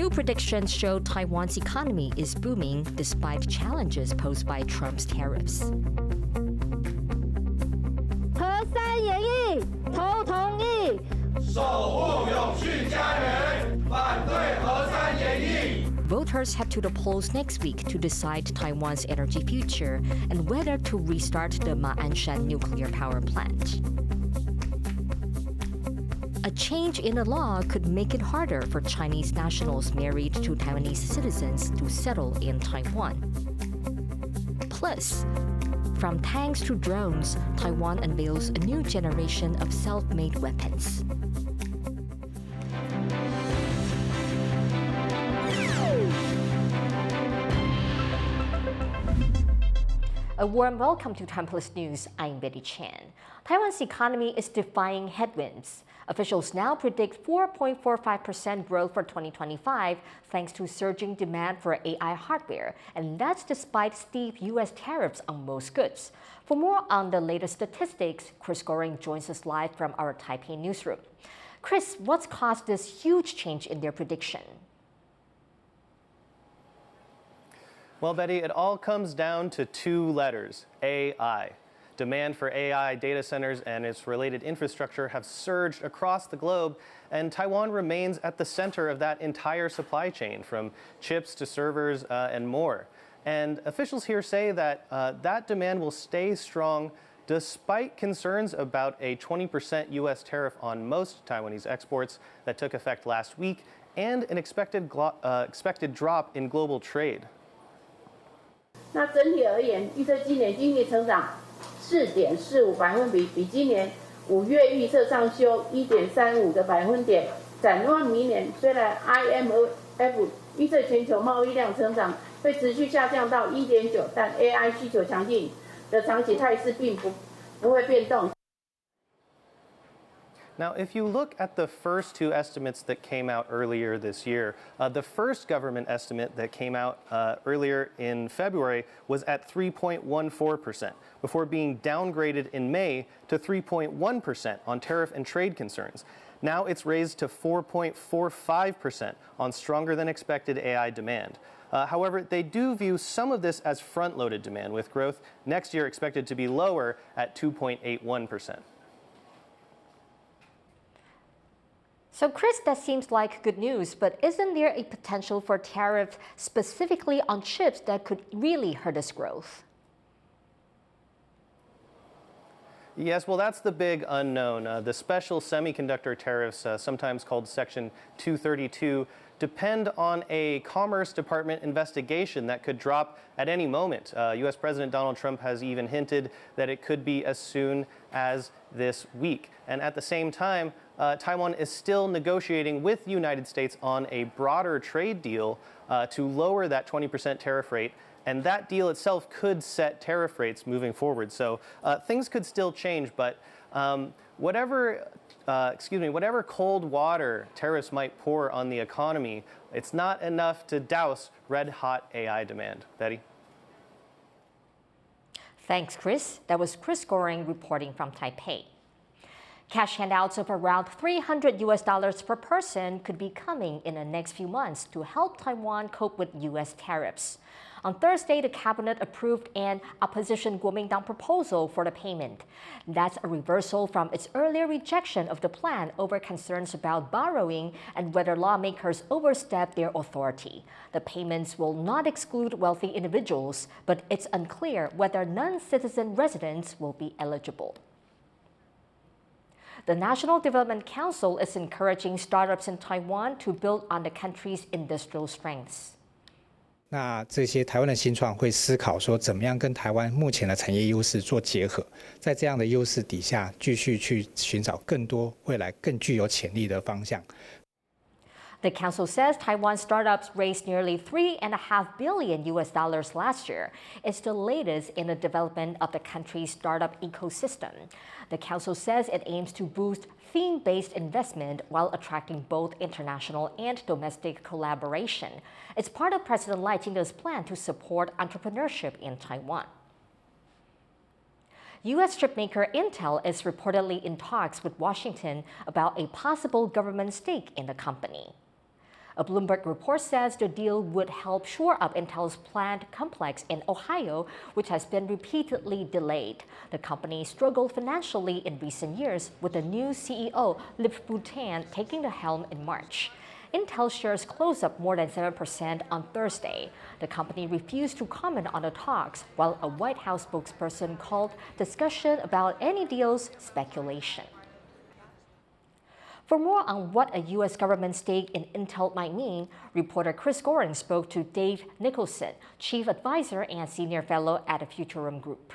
New predictions show Taiwan's economy is booming despite challenges posed by Trump's tariffs. 核三演绎，投同意。守护永续家园，反对核三演绎。 Voters head to the polls next week to decide Taiwan's energy future and whether to restart the Ma'anshan nuclear power plant. A change in the law could make it harder for Chinese nationals married to Taiwanese citizens to settle in Taiwan. Plus, from tanks to drones, Taiwan unveils a new generation of self-made weapons. A warm welcome to TaiwanPlus News. I'm Betty Chan. Taiwan's economy is defying headwinds. Officials now predict 4.45% growth for 2025 thanks to surging demand for AI hardware, and that's despite steep U.S. tariffs on most goods. For more on the latest statistics, Chris Goring joins us live from our Taipei newsroom. Chris, what's caused this huge change in their prediction? Well, Betty, it all comes down to two letters, AI. Demand for AI data centers and its related infrastructure have surged across the globe, and Taiwan remains at the center of that entire supply chain, from chips to servers and more. And officials here say that that demand will stay strong despite concerns about a 20% U.S. tariff on most Taiwanese exports that took effect last week and an expected drop in global trade. 那整体而言，预测今年经济成长4.45%，比今年5月预测上修1.35个百分点。展望明年，虽然 IMF 预测全球贸易量成长会持续下降到1.9%，但 AI 需求强劲的长期态势并不会变动。 Now, if you look at the first two estimates that came out earlier this year, the first government estimate that came out earlier in February was at 3.14%, before being downgraded in May to 3.1% on tariff and trade concerns. Now it's raised to 4.45% on stronger than expected AI demand. However, they do view some of this as front-loaded demand, with growth next year expected to be lower at 2.81%. So, Chris, that seems like good news, but isn't there a potential for tariffs specifically on chips that could really hurt its growth? Yes, well, that's the big unknown. The special semiconductor tariffs, sometimes called Section 232, depend on a Commerce Department investigation that could drop at any moment. U.S. President Donald Trump has even hinted that it could be as soon as this week. And at the same time, Taiwan is still negotiating with the United States on a broader trade deal to lower that 20% tariff rate. And that deal itself could set tariff rates moving forward. So things could still change, but whatever cold water tariffs might pour on the economy, it's not enough to douse red-hot AI demand. Betty? Thanks, Chris. That was Chris Goring reporting from Taipei. Cash handouts of around $300 per person could be coming in the next few months to help Taiwan cope with U.S. tariffs. On Thursday, the cabinet approved an opposition Kuomintang proposal for the payment. That's a reversal from its earlier rejection of the plan over concerns about borrowing and whether lawmakers overstep their authority. The payments will not exclude wealthy individuals, but it's unclear whether non-citizen residents will be eligible. The National Development Council is encouraging startups in Taiwan to build on the country's industrial strengths. 那这些台湾的新创会思考说，怎么样跟台湾目前的产业优势做结合，在这样的优势底下，继续去寻找更多未来更具有潜力的方向。 The council says Taiwan startups raised nearly $3.5 billion last year. It's the latest in the development of the country's startup ecosystem. The council says it aims to boost theme-based investment while attracting both international and domestic collaboration. It's part of President Lai Ching-te's plan to support entrepreneurship in Taiwan. U.S. chipmaker Intel is reportedly in talks with Washington about a possible government stake in the company. A Bloomberg report says the deal would help shore up Intel's plant complex in Ohio, which has been repeatedly delayed. The company struggled financially in recent years, with the new CEO, Lip-Bu Tan, taking the helm in March. Intel shares closed up more than 7% on Thursday. The company refused to comment on the talks, while a White House spokesperson called discussion about any deals speculation. For more on what a U.S. government stake in Intel might mean, reporter Chris Goring spoke to Dave Nicholson, chief advisor and senior fellow at the Futurum Group.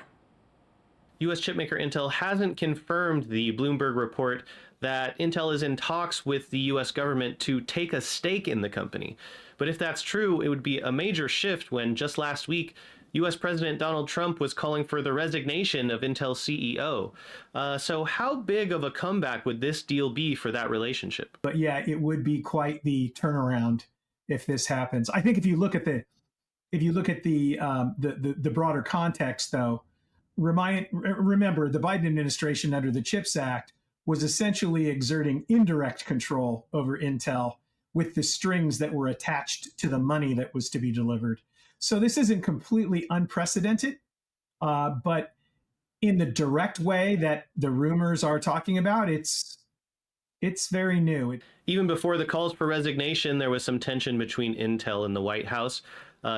U.S. chipmaker Intel hasn't confirmed the Bloomberg report that Intel is in talks with the U.S. government to take a stake in the company. But if that's true, it would be a major shift when just last week, U.S. President Donald Trump was calling for the resignation of Intel's CEO. So how big of a comeback would this deal be for that relationship? But yeah, it would be quite the turnaround if this happens. I think if you look at the broader context, though, remember the Biden administration under the CHIPS Act was essentially exerting indirect control over Intel with the strings that were attached to the money that was to be delivered. So this isn't completely unprecedented, but in the direct way that the rumors are talking about, it's very new. Even before the calls for resignation, there was some tension between Intel and the White House.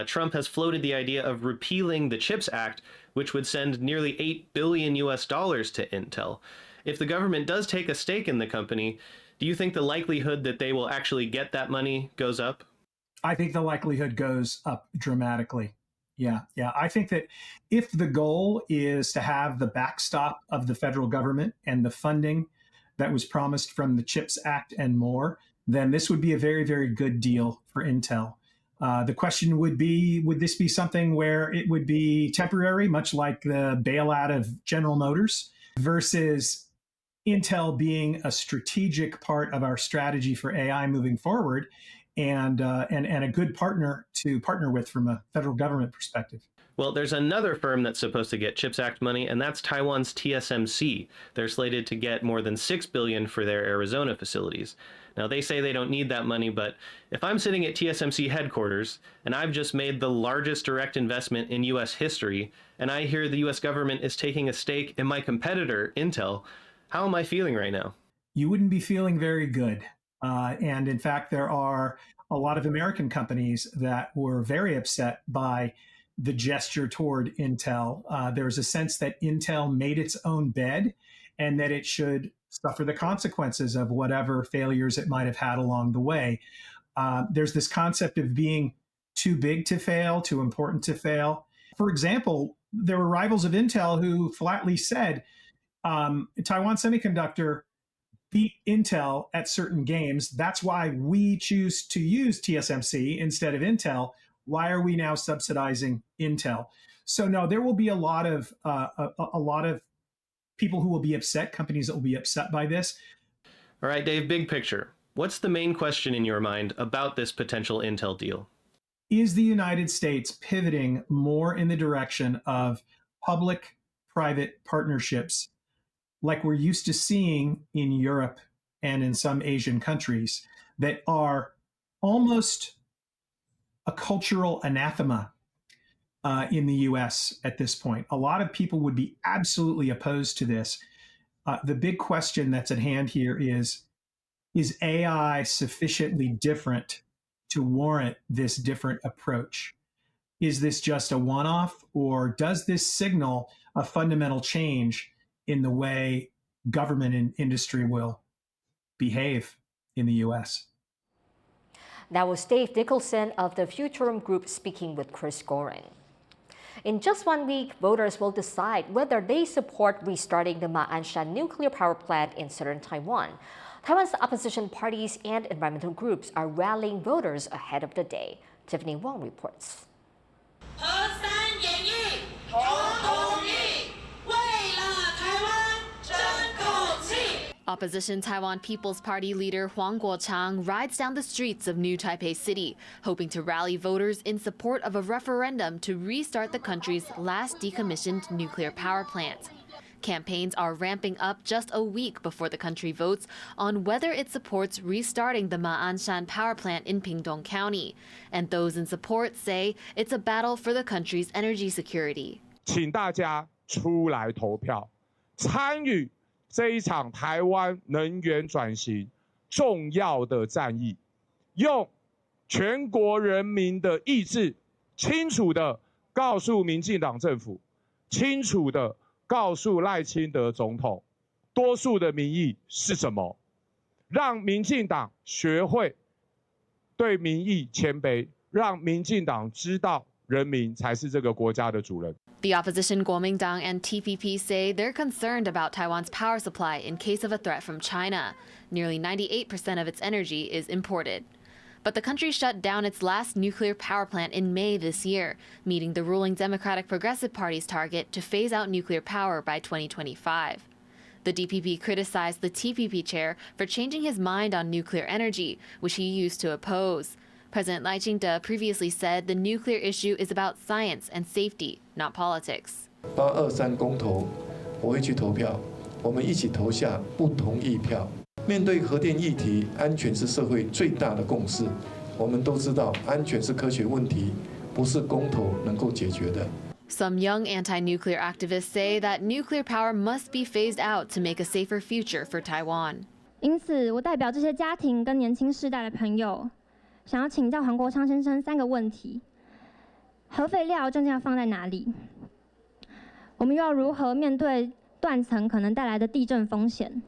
Trump has floated the idea of repealing the CHIPS Act, which would send nearly $8 billion to Intel. If the government does take a stake in the company, do you think the likelihood that they will actually get that money goes up? I think the likelihood goes up dramatically. Yeah. I think that if the goal is to have the backstop of the federal government and the funding that was promised from the CHIPS Act and more, then this would be a very, very good deal for Intel. The question would be, would this be something where it would be temporary, much like the bailout of General Motors, versus Intel being a strategic part of our strategy for AI moving forward, and a good partner to partner with from a federal government perspective? Well, there's another firm that's supposed to get CHIPS Act money, and that's Taiwan's TSMC. They're slated to get more than $6 billion for their Arizona facilities. Now, they say they don't need that money, but if I'm sitting at TSMC headquarters, and I've just made the largest direct investment in U.S. history, and I hear the U.S. government is taking a stake in my competitor, Intel, how am I feeling right now? You wouldn't be feeling very good. And in fact, there are a lot of American companies that were very upset by the gesture toward Intel. There's a sense that Intel made its own bed and that it should suffer the consequences of whatever failures it might have had along the way. There's this concept of being too big to fail, too important to fail. For example, there were rivals of Intel who flatly said, Taiwan Semiconductor beat Intel at certain games. That's why we choose to use TSMC instead of Intel. Why are we now subsidizing Intel? So no, there will be a lot of people who will be upset, companies that will be upset by this. All right, Dave, big picture. What's the main question in your mind about this potential Intel deal? Is the United States pivoting more in the direction of public-private partnerships like we're used to seeing in Europe and in some Asian countries that are almost a cultural anathema in the US at this point? A lot of people would be absolutely opposed to this. The big question that's at hand here is AI sufficiently different to warrant this different approach? Is this just a one-off, or does this signal a fundamental change in the way government and industry will behave in the US? That was Dave Nicholson of the Futurum Group speaking with Chris Goring. In just 1 week, voters will decide whether they support restarting the Ma'anshan nuclear power plant in southern Taiwan. Taiwan's opposition parties and environmental groups are rallying voters ahead of the day. Tiffany Huang reports. Opposition Taiwan People's Party leader Huang Kuo-chang rides down the streets of New Taipei City, hoping to rally voters in support of a referendum to restart the country's last decommissioned nuclear power plant. Campaigns are ramping up just a week before the country votes on whether it supports restarting the Ma'anshan power plant in Pingtung County. And those in support say it's a battle for the country's energy security. 请大家出来投票，参与这一场台湾能源转型重要的战役，用全国人民的意志，清楚地告诉民进党政府，清楚地告诉赖清德总统，多数的民意是什么？让民进党学会对民意谦卑，让民进党知道人民才是这个国家的主人。The opposition Kuomintang and TPP say they're concerned about Taiwan's power supply in case of a threat from China. Nearly 98% of its energy is imported. But the country shut down its last nuclear power plant in May this year, meeting the ruling Democratic Progressive Party's target to phase out nuclear power by 2025. The DPP criticized the TPP chair for changing his mind on nuclear energy, which he used to oppose. President Lai Ching-te previously said the nuclear issue is about science and safety, not politics. 823公投，我会去投票，我们一起投下不同意票。面对核电议题，安全是社会最大的共识。我们都知道，安全是科学问题，不是公投能够解决的。Some young anti-nuclear activists say that nuclear power must be phased out to make a safer future for Taiwan. 因此，我代表这些家庭跟年轻世代的朋友，想要请教黄国昌先生3个问题：核废料究竟要放在哪里？我们又要如何面对断层可能带来的地震风险？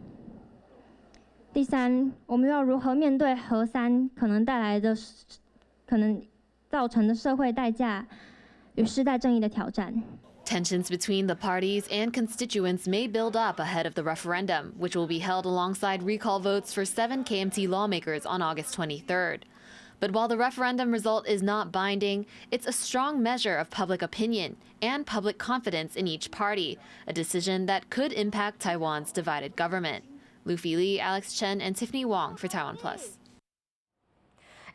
第3，我们又要如何面对核3可能带来的、可能造成的社会代价与世代正义的挑战？ Tensions between the parties and constituents may build up ahead of the referendum, which will be held alongside recall votes for 7 KMT lawmakers on August 23rd. But while the referendum result is not binding, it's a strong measure of public opinion and public confidence in each party, a decision that could impact Taiwan's divided government. Luffy Li, Alex Chen, and Tiffany Huang for TaiwanPlus.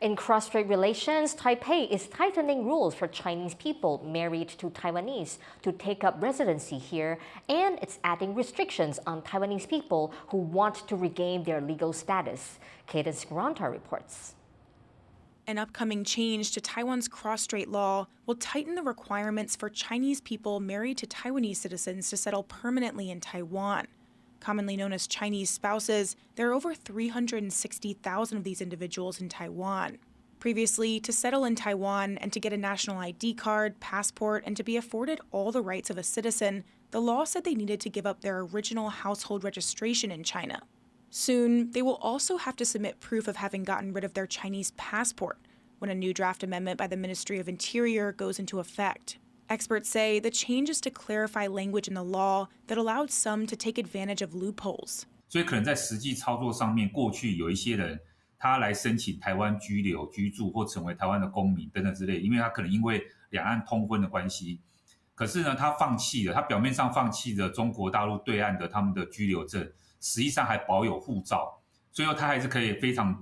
In cross-strait relations, Taipei is tightening rules for Chinese people married to Taiwanese to take up residency here, and it's adding restrictions on Taiwanese people who want to regain their legal status. Cadence Grantar reports. An upcoming change to Taiwan's cross-strait law will tighten the requirements for Chinese people married to Taiwanese citizens to settle permanently in Taiwan. Commonly known as Chinese spouses, there are over 360,000 of these individuals in Taiwan. Previously, to settle in Taiwan and to get a national ID card, passport, and to be afforded all the rights of a citizen, the law said they needed to give up their original household registration in China. Soon, they will also have to submit proof of having gotten rid of their Chinese passport when a new draft amendment by the Ministry of Interior goes into effect. Experts say the change is to clarify language in the law that allowed some to take advantage of loopholes. 所以可能在实际操作上面，过去有一些人他来申请台湾居留、居住或成为台湾的公民等等之类，因为他可能因为两岸通婚的关系，可是呢，他放弃了，他表面上放弃了中国大陆对岸的他们的居留证，实际上还保有护照，所以他还是可以非常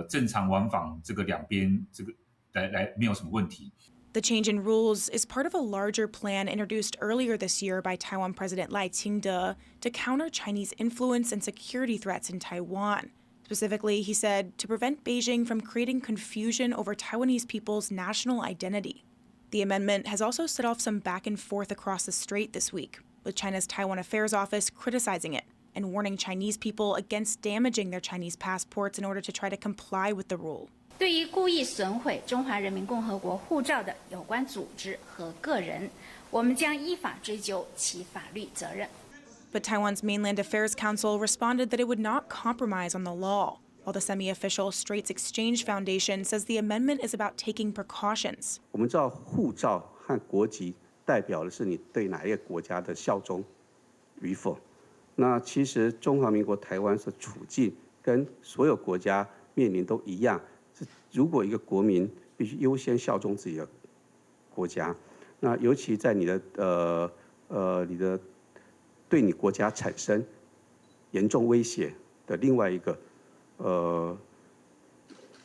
正常往返这个两边这个来没有什么问题。 The change in rules is part of a larger plan introduced earlier this year by Taiwan President Lai Ching-te to counter Chinese influence and security threats in Taiwan. Specifically, he said, to prevent Beijing from creating confusion over Taiwanese people's national identity. The amendment has also set off some back and forth across the strait this week, with China's Taiwan Affairs Office criticizing it and warning Chinese people against damaging their Chinese passports in order to try to comply with the rule. 对于故意损毁中华人民共和国护照的有关组织和个人，我们将依法追究其法律责任。 But Taiwan's Mainland Affairs Council responded that it would not compromise on the law, while the semi-official Straits Exchange Foundation says the amendment is about taking precautions. 我们知道护照和国籍代表的是你对哪一个国家的效忠与否。那其实中华民国台湾的处境跟所有国家面临都一样。 如果一个国民必须优先效忠自己的国家，那尤其在你的对你国家产生严重威胁的另外一个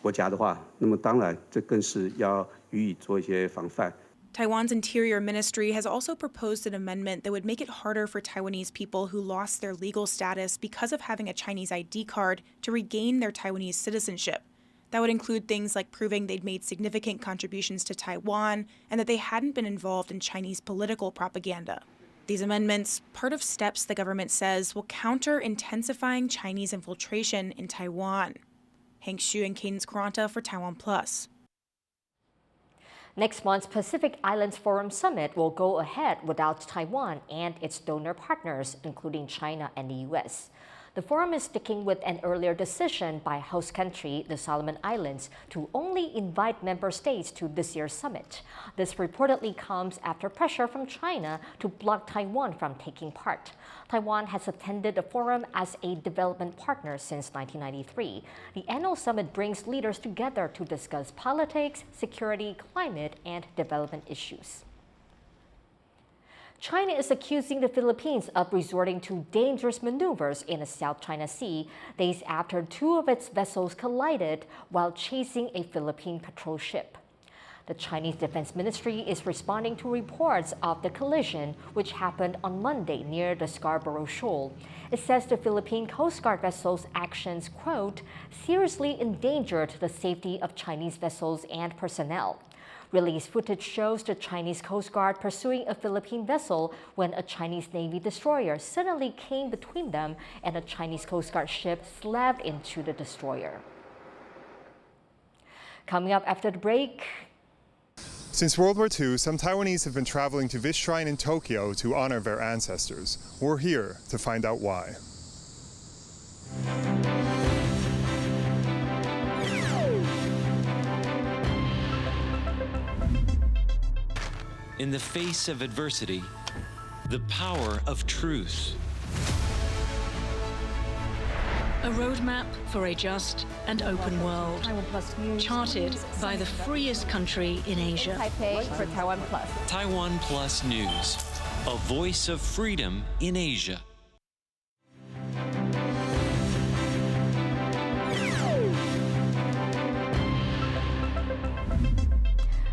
国家的话，那么当然这更是要予以做一些防范。Taiwan's Interior Ministry has also proposed an amendment that would make it harder for Taiwanese people who lost their legal status because of having a Chinese ID card to regain their Taiwanese citizenship. That would include things like proving they'd made significant contributions to Taiwan and that they hadn't been involved in Chinese political propaganda. These amendments, part of steps the government says will counter intensifying Chinese infiltration in Taiwan. Hank Xu and Cadence Quaranta for TaiwanPlus. Next month's Pacific Islands Forum Summit will go ahead without Taiwan and its donor partners, including China and the U.S. The forum is sticking with an earlier decision by host country, the Solomon Islands, to only invite member states to this year's summit. This reportedly comes after pressure from China to block Taiwan from taking part. Taiwan has attended the forum as a development partner since 1993. The annual summit brings leaders together to discuss politics, security, climate, and development issues. China is accusing the Philippines of resorting to dangerous maneuvers in the South China Sea days after two of its vessels collided while chasing a Philippine patrol ship. The Chinese Defense Ministry is responding to reports of the collision, which happened on Monday near the Scarborough Shoal. It says the Philippine Coast Guard vessel's actions, quote, seriously endangered the safety of Chinese vessels and personnel. Released footage shows the Chinese Coast Guard pursuing a Philippine vessel when a Chinese Navy destroyer suddenly came between them and a Chinese Coast Guard ship slammed into the destroyer. Coming up after the break. Since World War II, some Taiwanese have been traveling to this shrine in Tokyo to honor their ancestors. We're here to find out why. In the face of adversity, the power of truth. A roadmap for a just and open world, charted by the freest country in Asia. Taipei for TaiwanPlus. TaiwanPlus News, a voice of freedom in Asia.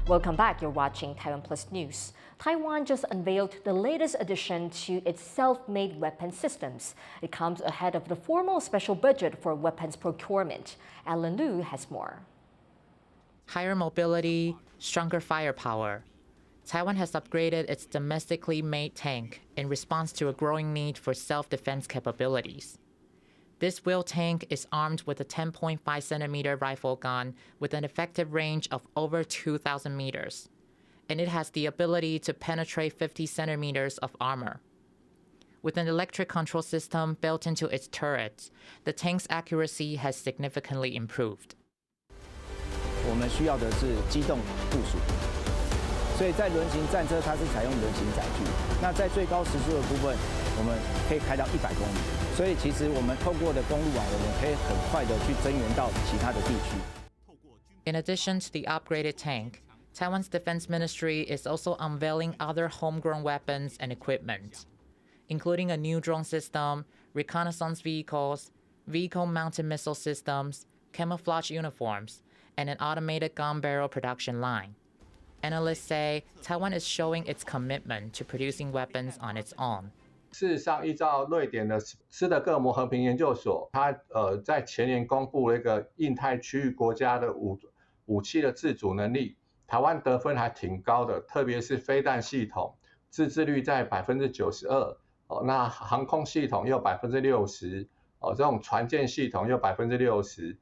Welcome back. You're watching TaiwanPlus News. Taiwan just unveiled the latest addition to its self-made weapon systems. It comes ahead of the formal special budget for weapons procurement. Alan Liu has more. Higher mobility, stronger firepower. Taiwan has upgraded its domestically made tank in response to a growing need for self-defense capabilities. This wheel tank is armed with a 10.5-centimeter rifle gun with an effective range of over 2,000 meters, and it has the ability to penetrate 50 centimeters of armor. With an electric control system built into its turrets, the tank's accuracy has significantly improved. 我们需要的是机动部署，所以在轮型战车它是采用轮型载具，那在最高时速的部分，我们可以开到100公里。 所以其实我们透过的公路网，我们可以很快的去增援到其他的地区。In addition to the upgraded tank, Taiwan's Defense Ministry is also unveiling other homegrown weapons and equipment, including a new drone system, reconnaissance vehicles, vehicle-mounted missile systems, camouflage uniforms, and an automated gun barrel production line. Analysts say Taiwan is showing its commitment to producing weapons on its own. 事实上，依照瑞典的斯德哥尔摩和平研究所，它在前年公布了一个印太区域国家的武器的自主能力，台湾得分还挺高的，特别是飞弹系统，自制率在92%，那航空系统又60%，这种船舰系统又60%。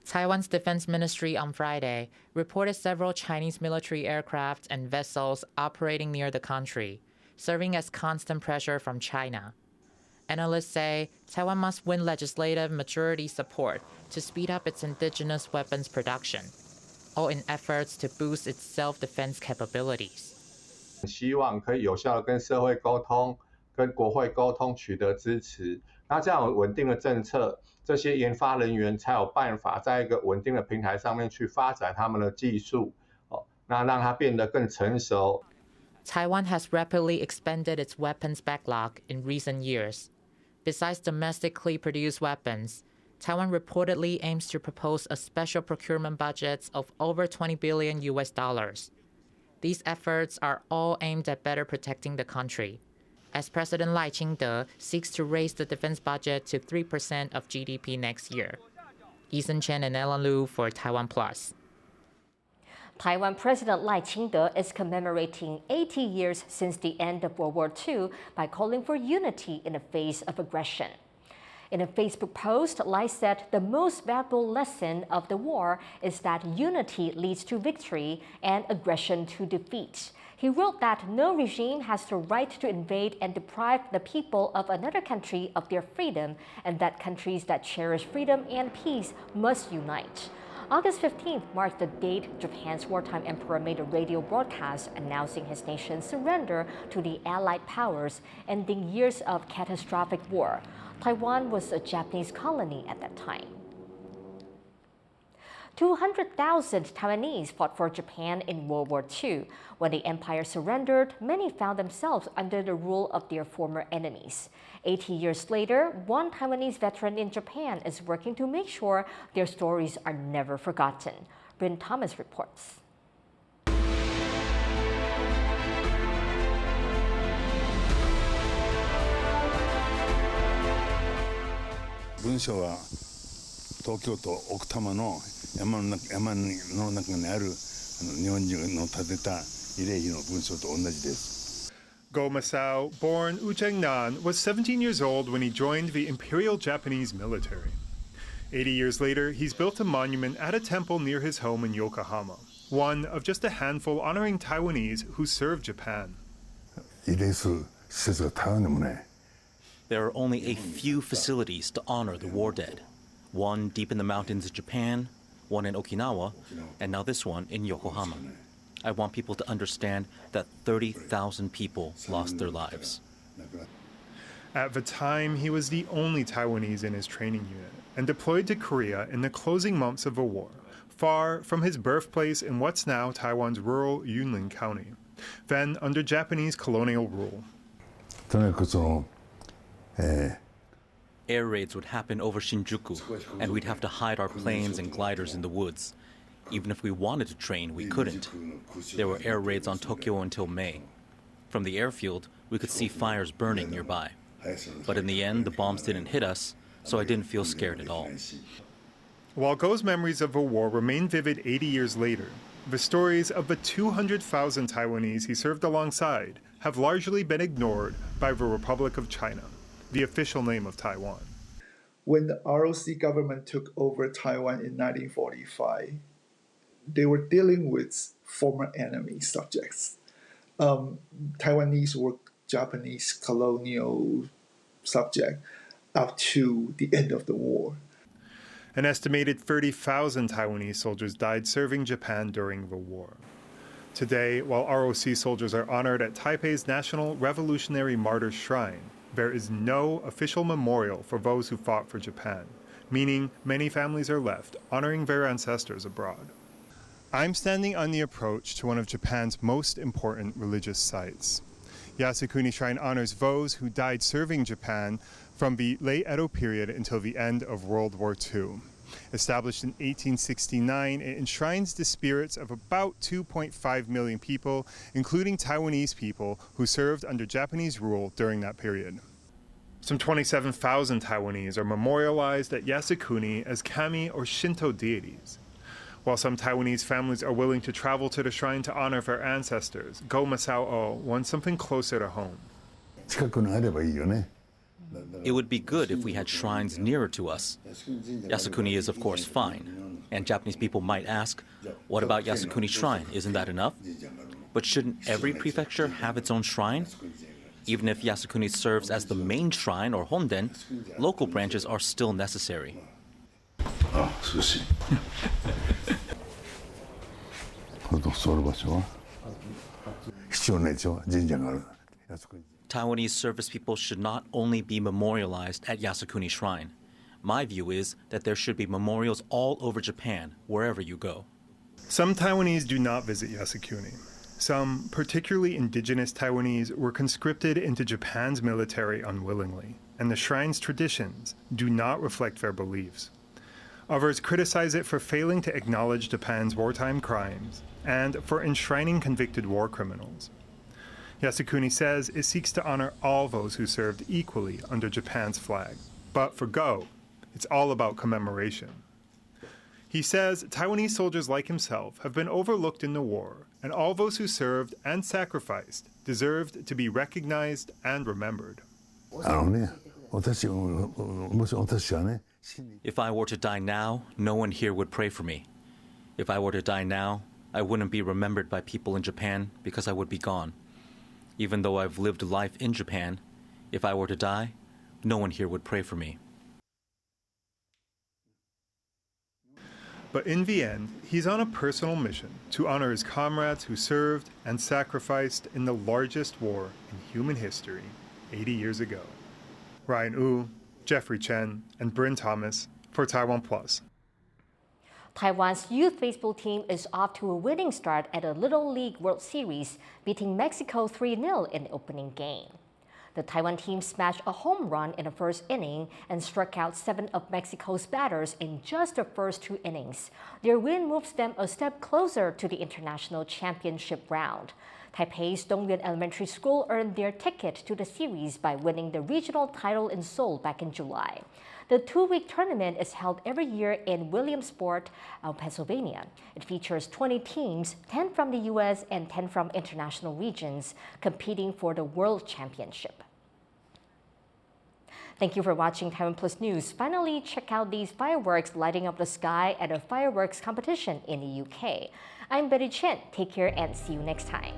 Taiwan's Defense Ministry on Friday reported several Chinese military aircraft and vessels operating near the country, serving as constant pressure from China. Analysts say Taiwan must win legislative majority support to speed up its indigenous weapons production, all in efforts to boost its self-defense capabilities. 希望可以有效的跟社会沟通、跟国会沟通，取得支持。那这样稳定的政策，这些研发人员才有办法在一个稳定的平台上面去发展他们的技术，那让它变得更成熟。 Taiwan has rapidly expanded its weapons backlog in recent years. Besides domestically produced weapons, Taiwan reportedly aims to propose a special procurement budget of over $20 billion. These efforts are all aimed at better protecting the country, as President Lai Ching-te seeks to raise the defense budget to 3% of GDP next year. Ethan Chen and Ellen Liu for TaiwanPlus. Taiwan President Lai Ching-te is commemorating 80 years since the end of World War II by calling for unity in the face of aggression. In a Facebook post, Lai said the most valuable lesson of the war is that unity leads to victory and aggression to defeat. He wrote that no regime has the right to invade and deprive the people of another country of their freedom, and that countries that cherish freedom and peace must unite. August 15th marked the date Japan's wartime emperor made a radio broadcast announcing his nation's surrender to the Allied powers, ending years of catastrophic war. Taiwan was a Japanese colony at that time. 200,000 Taiwanese fought for Japan in World War II. When the empire surrendered, many found themselves under the rule of their former enemies. 80 years later, one Taiwanese veteran in Japan is working to make sure their stories are never forgotten. Bryn Thomas reports. Go Masao, born Ucheng-nan, was 17 years old when he joined the Imperial Japanese military. 80 years later, he's built a monument at a temple near his home in Yokohama, one of just a handful honoring Taiwanese who served Japan. There are only a few facilities to honor the war dead. One deep in the mountains of Japan, one in Okinawa, and now this one in Yokohama. I want people to understand that 30,000 people lost their lives. At the time, he was the only Taiwanese in his training unit and deployed to Korea in the closing months of the war, far from his birthplace in what's now Taiwan's rural Yunlin County, then under Japanese colonial rule. Air raids would happen over Shinjuku, and we'd have to hide our planes and gliders in the woods. Even if we wanted to train, we couldn't. There were air raids on Tokyo until May. From the airfield, we could see fires burning nearby. But in the end, the bombs didn't hit us, so I didn't feel scared at all. While Go's memories of the war remain vivid 80 years later, the stories of the 200,000 Taiwanese he served alongside have largely been ignored by the Republic of China, the official name of Taiwan. When the ROC government took over Taiwan in 1945, they were dealing with former enemy subjects. Taiwanese were Japanese colonial subject up to the end of the war. An estimated 30,000 Taiwanese soldiers died serving Japan during the war. Today, while ROC soldiers are honored at Taipei's National Revolutionary Martyrs Shrine, there is no official memorial for those who fought for Japan, meaning many families are left honoring their ancestors abroad. I'm standing on the approach to one of Japan's most important religious sites. Yasukuni Shrine honors those who died serving Japan from the late Edo period until the end of World War II. Established in 1869, it enshrines the spirits of about 2.5 million people, including Taiwanese people who served under Japanese rule during that period. Some 27,000 Taiwanese are memorialized at Yasukuni as kami or Shinto deities. While some Taiwanese families are willing to travel to the shrine to honor their ancestors, Go Masao wants something closer to home. It would be good if we had shrines nearer to us. Yasukuni is, of course, fine. And Japanese people might ask, what about Yasukuni Shrine? Isn't that enough? But shouldn't every prefecture have its own shrine? Even if Yasukuni serves as the main shrine or honden, local branches are still necessary. Taiwanese service people should not only be memorialized at Yasukuni Shrine. My view is that there should be memorials all over Japan, wherever you go. Some Taiwanese do not visit Yasukuni. Some, particularly indigenous Taiwanese, were conscripted into Japan's military unwillingly, and the shrine's traditions do not reflect their beliefs. Others criticize it for failing to acknowledge Japan's wartime crimes and for enshrining convicted war criminals. Yasukuni says it seeks to honor all those who served equally under Japan's flag. But for Go, it's all about commemoration. He says Taiwanese soldiers like himself have been overlooked in the war, and all those who served and sacrificed deserved to be recognized and remembered. If I were to die now, no one here would pray for me. If I were to die now, I wouldn't be remembered by people in Japan because I would be gone. Even though I've lived life in Japan, if I were to die, no one here would pray for me. But in the end, he's on a personal mission to honor his comrades who served and sacrificed in the largest war in human history 80 years ago. Ryan Wu, Jeffrey Chen, and Bryn Thomas for TaiwanPlus. Taiwan's youth baseball team is off to a winning start at a Little League World Series, beating Mexico 3-0 in the opening game. The Taiwan team smashed a home run in the first inning and struck out 7 of Mexico's batters in just the first 2 innings. Their win moves them a step closer to the international championship round. Taipei's Dongyuan Elementary School earned their ticket to the series by winning the regional title in Seoul back in July. The 2-week tournament is held every year in Williamsport, Pennsylvania. It features 20 teams, 10 from the U.S. and 10 from international regions, competing for the World Championship. Thank you for watching TaiwanPlus News. Finally, check out these fireworks lighting up the sky at a fireworks competition in the UK. I'm Betty Chen. Take care and see you next time.